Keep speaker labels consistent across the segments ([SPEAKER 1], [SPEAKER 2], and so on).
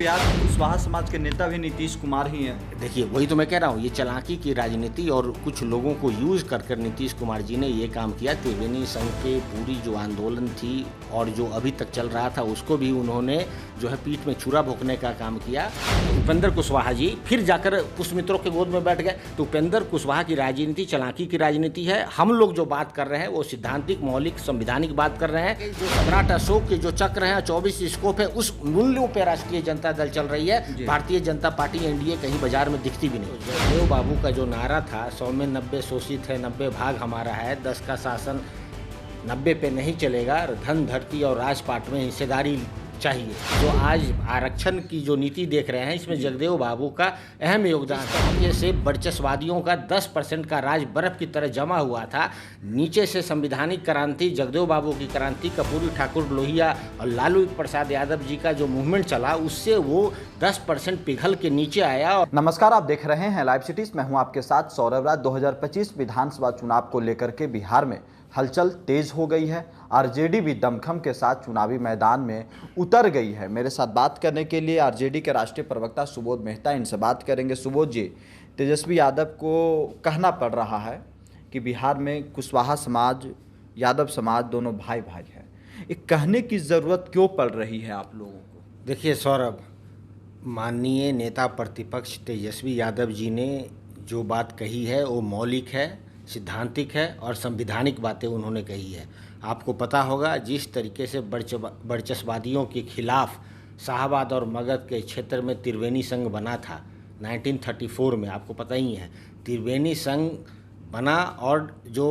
[SPEAKER 1] प्रयास कुशवाहा समाज के नेता भी नीतीश कुमार ही हैं।
[SPEAKER 2] देखिए, वही तो मैं कह रहा हूँ, ये चालाकी की राजनीति और कुछ लोगों को यूज कर नीतीश कुमार जी ने ये काम किया। त्रिवेणी संघ के पूरी जो आंदोलन थी और जो अभी तक चल रहा था उसको भी उन्होंने जो है पीठ में छुरा भोंकने का काम किया। उपेंद्र कुशवाहा जी फिर जाकर पुष्पमित्रों के गोद में बैठ गए। तो उपेंद्र कुशवाहा की राजनीति चालाकी की राजनीति है। हम लोग जो बात कर रहे हैं वो सिद्धांतिक, मौलिक, संवैधानिक बात कर रहे हैं। जो सम्राट अशोक के जो चक्र हैं, 24 स्कोप है, उस मूल्यों पे राष्ट्रीय जनता दल चल रही है। भारतीय जनता पार्टी एनडीए कहीं बाजार में दिखती भी नहीं। जगदेव बाबू का जो नारा था, 100 में 90 शोषित है, 90 भाग हमारा है, 10 का शासन 90 पे नहीं चलेगा, धन धरती और राजपाट में हिस्सेदारी चाहिए। जो आज आरक्षण की जो नीति देख रहे हैं, इसमें जगदेव बाबू का अहम योगदान है। नीचे से वर्चस्वादियों का 10% का राज बर्फ की तरह जमा हुआ था। नीचे से संविधानिक क्रांति, जगदेव बाबू की क्रांति, कर्पूरी ठाकुर लोहिया और लालू प्रसाद यादव जी का जो मूवमेंट चला, उससे वो 10% पिघल के नीचे आया।
[SPEAKER 1] नमस्कार, आप देख रहे हैं लाइव सिटीज। मैं हूं आपके साथ सौरभ राज। 2025 विधानसभा चुनाव को लेकर के बिहार में हलचल तेज हो गई है। आरजेडी भी दमखम के साथ चुनावी मैदान में उतर गई है। मेरे साथ बात करने के लिए आरजेडी के राष्ट्रीय प्रवक्ता सुबोध मेहता, इनसे बात करेंगे। सुबोध जी, तेजस्वी यादव को कहना पड़ रहा है कि बिहार में कुशवाहा समाज, यादव समाज दोनों भाई भाई हैं। एक कहने की ज़रूरत क्यों पड़ रही है आप लोगों को?
[SPEAKER 2] देखिए सौरभ, माननीय नेता प्रतिपक्ष तेजस्वी यादव जी ने जो बात कही है वो मौलिक है, सिद्धांतिक है और संवैधानिक बातें उन्होंने कही है। आपको पता होगा, जिस तरीके से वर्चस्वादियों के खिलाफ शाहबाद और मगध के क्षेत्र में त्रिवेणी संघ बना था 1934 में, आपको पता ही है। त्रिवेणी संघ बना और जो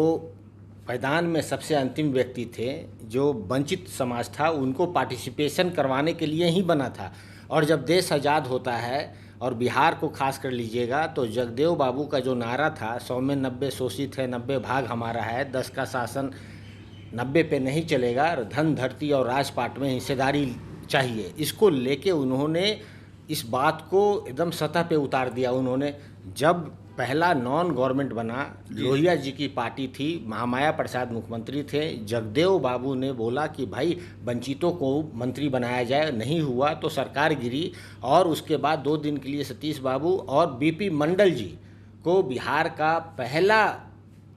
[SPEAKER 2] मैदान में सबसे अंतिम व्यक्ति थे, जो वंचित समाज था, उनको पार्टिसिपेशन करवाने के लिए ही बना था। और जब देश आज़ाद होता है और बिहार को खास कर लीजिएगा, तो जगदेव बाबू का जो नारा था, 100 में 90 शोषित है, 90 भाग हमारा है, 10 का शासन 90 पे नहीं चलेगा, धन धरती और राजपाट में हिस्सेदारी चाहिए, इसको लेके उन्होंने इस बात को एकदम सतह पे उतार दिया। उन्होंने जब पहला नॉन गवर्नमेंट बना, लोहिया जी की पार्टी थी, महामाया प्रसाद मुख्यमंत्री थे, जगदेव बाबू ने बोला कि भाई वंचितों को मंत्री बनाया जाए, नहीं हुआ तो सरकार गिरी। और उसके बाद 2 दिन के लिए सतीश बाबू और बीपी मंडल जी को बिहार का पहला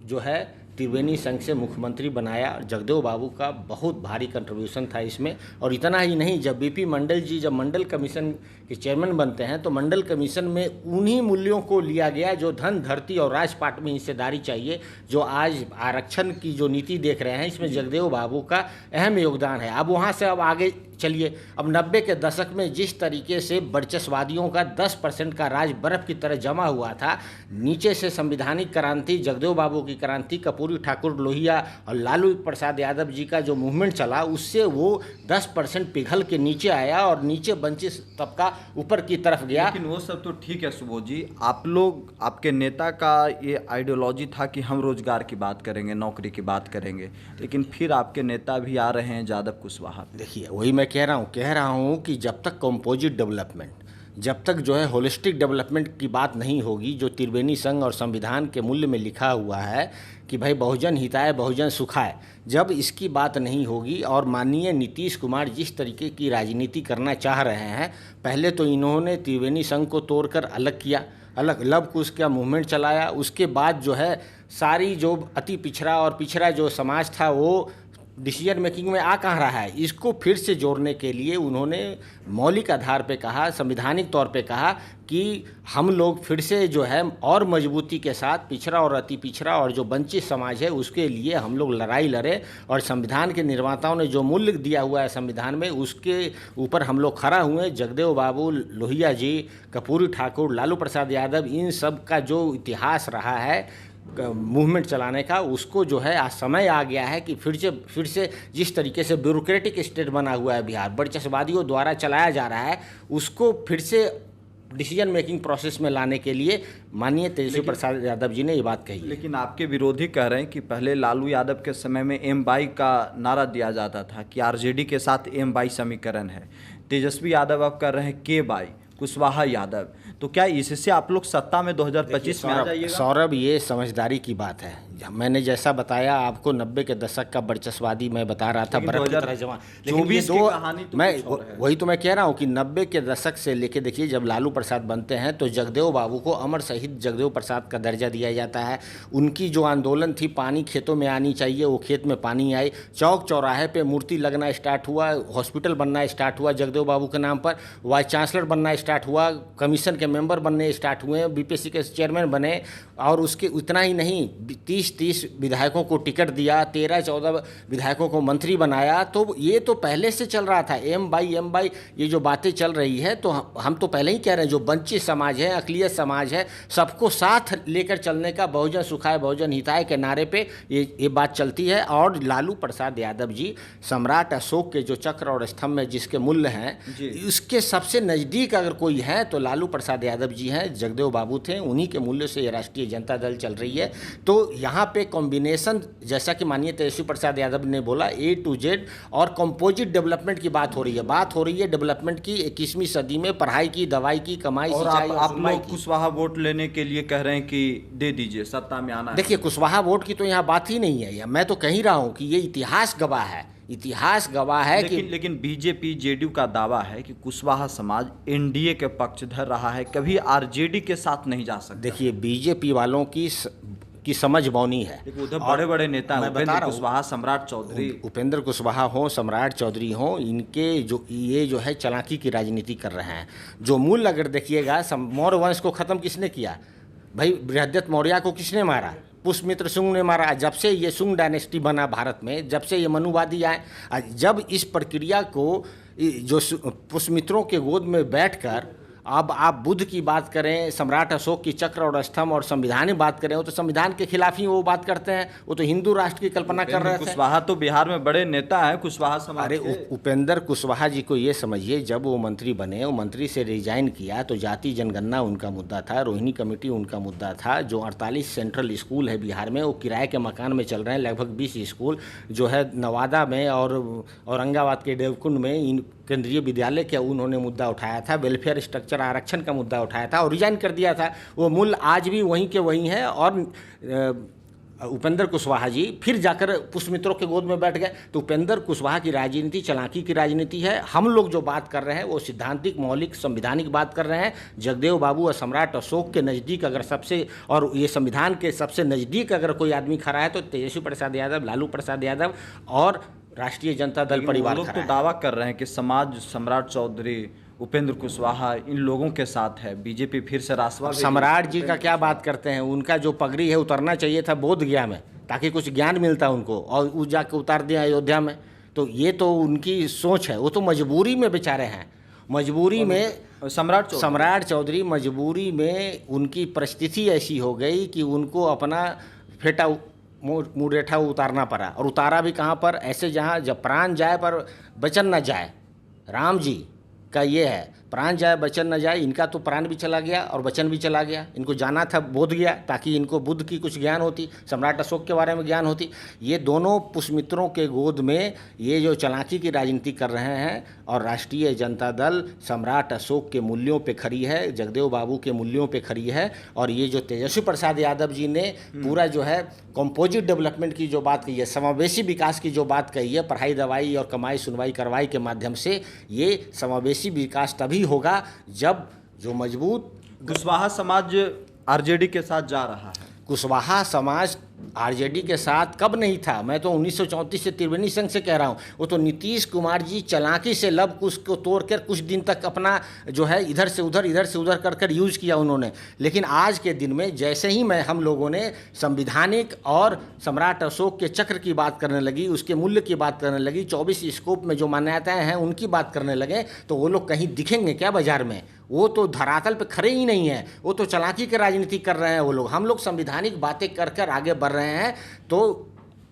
[SPEAKER 2] जो है त्रिवेणी संघ से मुख्यमंत्री बनाया। जगदेव बाबू का बहुत भारी कंट्रीब्यूशन था इसमें। और इतना ही नहीं, जब बीपी मंडल जी जब मंडल कमीशन के चेयरमैन बनते हैं, तो मंडल कमीशन में उन्हीं मूल्यों को लिया गया जो धन धरती और राजपाट में हिस्सेदारी चाहिए। जो आज आरक्षण की जो नीति देख रहे हैं, इसमें जगदेव बाबू का अहम योगदान है। अब वहाँ से अब आगे चलिए, अब 90 के दशक में जिस तरीके से वर्चस्वादियों का 10% का राज बर्फ की तरह जमा हुआ था, नीचे से संविधानिक क्रांति, जगदेव बाबू की क्रांति, कर्पूरी ठाकुर लोहिया और लालू प्रसाद यादव जी का जो मूवमेंट चला, उससे वो 10% पिघल के नीचे आया और नीचे वंचित तबका ऊपर की तरफ गया।
[SPEAKER 1] लेकिन वो सब तो ठीक है सुबोध जी, आप लोग, आपके नेता का ये आइडियोलॉजी था कि हम रोजगार की बात करेंगे, नौकरी की बात करेंगे, लेकिन फिर आपके नेता भी आ रहे हैं यादव कुशवाहा।
[SPEAKER 2] देखिए, वही मैं कह रहा हूँ कि जब तक कंपोजिट डेवलपमेंट, जब तक जो है होलिस्टिक डेवलपमेंट की बात नहीं होगी, जो त्रिवेणी संघ और संविधान के मूल्य में लिखा हुआ है कि भाई बहुजन हिताय बहुजन सुखाय, जब इसकी बात नहीं होगी और माननीय नीतीश कुमार जिस तरीके की राजनीति करना चाह रहे हैं, पहले तो इन्होंने त्रिवेणी संघ को तोड़कर अलग किया, अलग लव कुश का मूवमेंट चलाया। उसके बाद जो है सारी जो अति पिछड़ा और पिछड़ा जो समाज था वो डिसीजन मेकिंग में आ कहाँ रहा है, इसको फिर से जोड़ने के लिए उन्होंने मौलिक आधार पे कहा, संवैधानिक तौर पे कहा कि हम लोग फिर से जो है और मजबूती के साथ पिछड़ा और अति पिछड़ा और जो वंचित समाज है उसके लिए हम लोग लड़ाई लड़े। और संविधान के निर्माताओं ने जो मूल्य दिया हुआ है संविधान में, उसके ऊपर हम लोग खड़ा हुए। जगदेव बाबू, लोहिया जी, कर्पूरी ठाकुर, लालू प्रसाद यादव, इन सब का जो इतिहास रहा है मूवमेंट चलाने का, उसको जो है आज समय आ गया है कि फिर से जिस तरीके से ब्यूरोक्रेटिक स्टेट बना हुआ है बिहार, वर्चस्वादियों द्वारा चलाया जा रहा है, उसको फिर से डिसीजन मेकिंग प्रोसेस में लाने के लिए माननीय तेजस्वी प्रसाद यादव जी ने ये बात कही।
[SPEAKER 1] लेकिन आपके विरोधी कह रहे हैं कि पहले लालू यादव के समय में M22 का नारा दिया जाता था कि आरजेडी के साथ M22 समीकरण है। तेजस्वी यादव अब कर रहे हैं K22, कुशवाहा यादव। तो क्या इससे आप लोग सत्ता में 2025 में आ जाइएगा?
[SPEAKER 2] सौरभ, ये समझदारी की बात है। मैंने जैसा बताया आपको 90 के दशक का वर्चस्वादी मैं बता रहा था, बरत की तरह जवान, लेकिन ये
[SPEAKER 1] 24 की
[SPEAKER 2] दो
[SPEAKER 1] कहानी तो
[SPEAKER 2] मैं
[SPEAKER 1] कुछ और है।
[SPEAKER 2] वही तो मैं कह रहा हूँ कि 90 के दशक से लेके देखिए, जब लालू प्रसाद बनते हैं तो जगदेव बाबू को अमर शहीद जगदेव प्रसाद का दर्जा दिया जाता है। उनकी जो आंदोलन थी पानी खेतों में आनी चाहिए, वो खेत में पानी आई, चौक चौराहे पे मूर्ति लगना स्टार्ट हुआ, हॉस्पिटल बनना स्टार्ट हुआ जगदेव बाबू के नाम पर, वाइस चांसलर बनना स्टार्ट हुआ, कमीशन के मेंबर बनने स्टार्ट हुए, बीपीएससी के चेयरमैन बने, और उसके इतना ही नहीं 30 विधायकों को टिकट दिया, 13-14 विधायकों को मंत्री बनाया। तो ये तो पहले से चल रहा था, एम बाई ये जो बातें चल रही है, तो हम तो पहले ही कह रहे हैं, जो वंचित समाज है, अक़लियत समाज है, सबको साथ लेकर चलने का, बहुजन सुखाय बहुजन हिताय के नारे पे ये बात चलती है। और लालू प्रसाद यादव जी सम्राट अशोक के जो चक्र और स्तंभ में जिसके मूल्य हैं, उसके सबसे नज़दीक अगर कोई है तो लालू प्रसाद यादव जी हैं, जगदेव बाबू थे, उन्हीं के मूल्य से ये राष्ट्रीय जनता दल चल रही है। तो यहाँ पे कॉम्बिनेशन, जैसा कि माननीय तेजस्वी प्रसाद यादव ने बोला, A to Z और कंपोजिट डेवलपमेंट की बात हो रही है डेवलपमेंट की, 21वीं सदी में पढ़ाई की, दवाई की, कमाई, सिंचाई और
[SPEAKER 1] आप लोग कुशवाहा वोट लेने के लिए कह रहे हैं कि दे दीजिए, सत्ता में आना है।
[SPEAKER 2] देखिए, कुशवाहा वोट की तो यहाँ बात ही नहीं है, मैं तो कह ही रहा हूँ कि ये इतिहास गवाह है, इतिहास गवाह है।
[SPEAKER 1] लेकिन बीजेपी जेडीयू का दावा है कि कुशवाहा समाज एनडीए के पक्षधर रहा है, कभी आरजेडी के साथ नहीं जा सकता।
[SPEAKER 2] देखिए, बीजेपी वालों की समझ बौनी है।
[SPEAKER 1] उधर बड़े बड़े नेता
[SPEAKER 2] मैं बता रहा हूँ,
[SPEAKER 1] कुशवाहा, सम्राट चौधरी,
[SPEAKER 2] उपेंद्र कुशवाहा हो, सम्राट चौधरी हो, इनके जो है चालाकी की राजनीति कर रहे हैं। जो मूल अगर देखिएगा, मौर्य वंश को ख़त्म किसने किया भाई? बृहद्रथ मौर्य को किसने मारा? पुष्यमित्र शुंग ने मारा। जब से ये शुंग डायनेस्टी बना भारत में, जब से ये मनुवादी आए, जब इस प्रक्रिया को जो पुष्यमित्रों के गोद में बैठकर, अब आप बुद्ध की बात करें, सम्राट अशोक की चक्र और स्तंभ और संविधान की बात करें, वो तो संविधान के खिलाफ ही वो बात करते हैं, वो तो हिंदू राष्ट्र की कल्पना कर रहे थे।
[SPEAKER 1] कुशवाहा तो बिहार में बड़े नेता हैं कुशवाहा समाज।
[SPEAKER 2] अरे उपेंद्र कुशवाहा जी को ये समझिए, जब वो मंत्री बने, वो मंत्री से रिजाइन किया तो जाति जनगणना उनका मुद्दा था, रोहिणी कमेटी उनका मुद्दा था। जो 48 सेंट्रल स्कूल है बिहार में, वो किराए के मकान में चल रहे हैं, लगभग 20 स्कूल जो है नवादा में और औरंगाबाद के देवकुंड में, इन केंद्रीय विद्यालय का उन्होंने मुद्दा उठाया था, वेलफेयर स्ट्रक्चर आरक्षण का मुद्दा उठाया था और रिजाइन कर दिया था। वो मूल्य आज भी वहीं के वहीं है। और उपेंद्र कुशवाहा जी फिर जाकर पुष्यमित्रों के गोद में बैठ गए। तो उपेंद्र कुशवाहा की राजनीति चालाकी की राजनीति है। हम लोग जो बात कर रहे हैं वो सिद्धांतिक, मौलिक, संविधानिक बात कर रहे हैं। जगदेव बाबू और सम्राट अशोक के नज़दीक अगर सबसे, और ये संविधान के सबसे नज़दीक अगर कोई आदमी खड़ा है तो तेजस्वी प्रसाद यादव, लालू प्रसाद यादव और राष्ट्रीय जनता दल परिवार
[SPEAKER 1] लोग तो दावा कर रहे हैं कि समाज सम्राट चौधरी, उपेंद्र कुशवाहा इन लोगों के साथ है। बीजेपी फिर से रासवा।
[SPEAKER 2] सम्राट जी का क्या बात करते हैं? उनका जो पगड़ी है उतरना चाहिए था बोध गया में, ताकि कुछ ज्ञान मिलता उनको, और वो जाके उतार दिया अयोध्या में। तो ये तो उनकी सोच है, वो तो मजबूरी में बेचारे हैं, मजबूरी में। सम्राट चौधरी मजबूरी में, उनकी परिस्थिति ऐसी हो गई कि उनको अपना फेटा मुरेठा उतारना पड़ा। और उतारा भी कहाँ पर? ऐसे जहाँ जब प्राण जाए पर वचन न जाए। राम जी का ये है, प्राण जाए वचन न जाए। इनका तो प्राण भी चला गया और वचन भी चला गया। इनको जाना था बोध गया, ताकि इनको बुद्ध की कुछ ज्ञान होती, सम्राट अशोक के बारे में ज्ञान होती। ये दोनों पुष्यमित्रों के गोद में ये जो चालाकी की राजनीति कर रहे हैं। और राष्ट्रीय जनता दल सम्राट अशोक के मूल्यों पे खड़ी है, जगदेव बाबू के मूल्यों पे खड़ी है। और ये जो तेजस्वी प्रसाद यादव जी ने पूरा जो है कंपोजिट डेवलपमेंट की जो बात कही है, समावेशी विकास की जो बात कही है, पढ़ाई, दवाई और कमाई, सुनवाई, कार्रवाई के माध्यम से, ये समावेशी विकास तभी होगा जब जो मजबूत।
[SPEAKER 1] कुशवाहा समाज आरजेडी के साथ जा रहा है।
[SPEAKER 2] कुशवाहा समाज आरजेडी के साथ कब नहीं था? मैं तो 1934 से त्रिवेणी संघ से कह रहा हूँ। वो तो नीतीश कुमार जी चालाकी से लव कुश को तोड़कर कुछ दिन तक अपना जो है इधर से उधर कर यूज़ किया उन्होंने। लेकिन आज के दिन में जैसे ही हम लोगों ने संविधानिक और सम्राट अशोक के चक्र की बात करने लगी, उसके मूल्य की बात करने लगी, 24 स्कोप में जो मान्यताएं हैं उनकी बात करने लगे, तो वो लोग कहीं दिखेंगे क्या बाजार में? वो तो धरातल पे खड़े ही नहीं है। वो तो चालाकी की राजनीति कर रहे हैं वो लोग। हम लोग संविधानिक बातें कर आगे बढ़ रहे हैं तो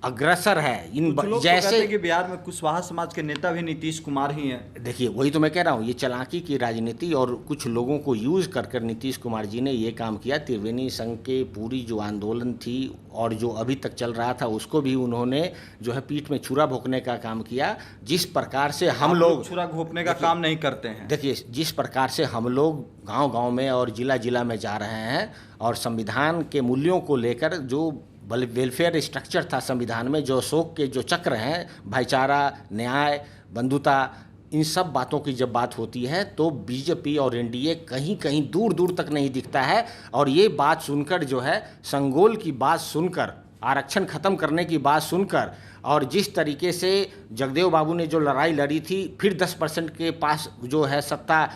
[SPEAKER 2] अग्रसर है।
[SPEAKER 1] जैसे कि बिहार में कुशवाहा समाज के नेता भी नीतीश कुमार ही हैं।
[SPEAKER 2] देखिए, वही तो मैं कह रहा हूँ, ये चालाकी की राजनीति और कुछ लोगों को यूज़ कर नीतीश कुमार जी ने ये काम किया। त्रिवेणी संघ के पूरी जो आंदोलन थी और जो अभी तक चल रहा था, उसको भी उन्होंने जो है पीठ में छुरा भोंकने का काम किया। जिस प्रकार से हम लोग
[SPEAKER 1] छुरा घोंपने का काम नहीं करते हैं।
[SPEAKER 2] देखिए, जिस प्रकार से हम लोग गांव-गांव में और जिला जिला में जा रहे हैं और संविधान के मूल्यों को लेकर जो वेलफेयर स्ट्रक्चर था संविधान में, जो अशोक के जो चक्र हैं, भाईचारा, न्याय, बंधुता, इन सब बातों की जब बात होती है तो बीजेपी और एनडीए कहीं कहीं दूर दूर तक नहीं दिखता है। और ये बात सुनकर जो है, संगोल की बात सुनकर, आरक्षण खत्म करने की बात सुनकर, और जिस तरीके से जगदेव बाबू ने जो लड़ाई लड़ी थी, फिर 10% के पास जो है सत्ता,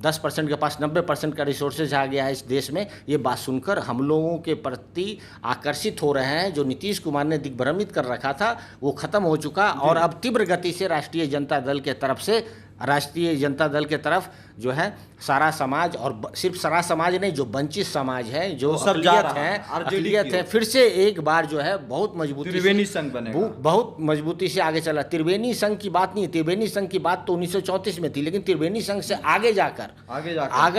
[SPEAKER 2] 10% के पास 90% का रिसोर्सेज आ गया है इस देश में, ये बात सुनकर हम लोगों के प्रति आकर्षित हो रहे हैं। जो नीतीश कुमार ने दिग्भ्रमित कर रखा था वो खत्म हो चुका, और अब तीव्र गति से राष्ट्रीय जनता दल के तरफ जो है सारा समाज, और सिर्फ सारा समाज नहीं, जो वंचित समाज है, जो अक़लियत है, फिर से एक बार जो है बहुत मजबूती,
[SPEAKER 1] त्रिवेणी संघ बनेगा,
[SPEAKER 2] बहुत मजबूती से आगे चला। त्रिवेणी संघ की बात नहीं, त्रिवेणी संघ की बात तो 1934 में थी, लेकिन त्रिवेणी संघ से आगे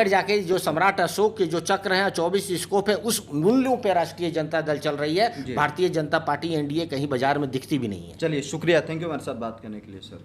[SPEAKER 2] जाके जो सम्राट अशोक के जो चक्र हैं, 24 स्कोप है, उस मूल्यों पे राष्ट्रीय जनता दल चल रही है। भारतीय जनता पार्टी एनडीए कहीं बाजार में दिखती भी नहीं है।
[SPEAKER 1] चलिए, शुक्रिया, थैंक यू हमारे साथ बात करने के लिए सर।